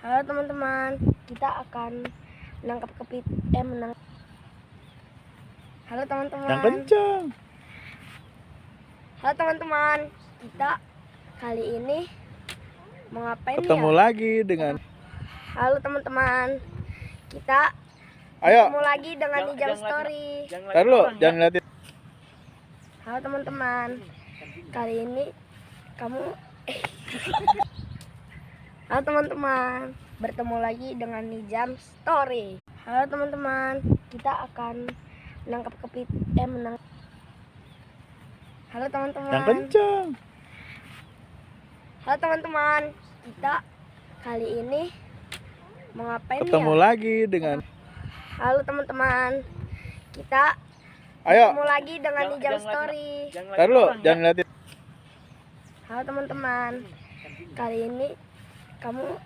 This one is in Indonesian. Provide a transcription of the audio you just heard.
Halo teman-teman, kita akan menangkap menang. Halo teman-teman. Yang kencang. Halo teman-teman, kita kali ini mau ngapain Ketemu ya? lagi dengan. Halo teman-teman, kita Ayo. ketemu lagi dengan Nijam Story. Ntar lu, jangan ngeliatin. Halo teman-teman, kali ini kamu Halo teman-teman, bertemu lagi dengan Nijam Story. Halo teman-teman, kita akan menangkap menang. Halo teman-teman. Yang kencang. Halo teman-teman, kita kali ini mau ngapain Ketemu ya? lagi dengan. Halo teman-teman, kita Ayo. ketemu lagi dengan Nijam Story. Ntar lu, jangan ngeliatin. Halo teman-teman, kali ini kamu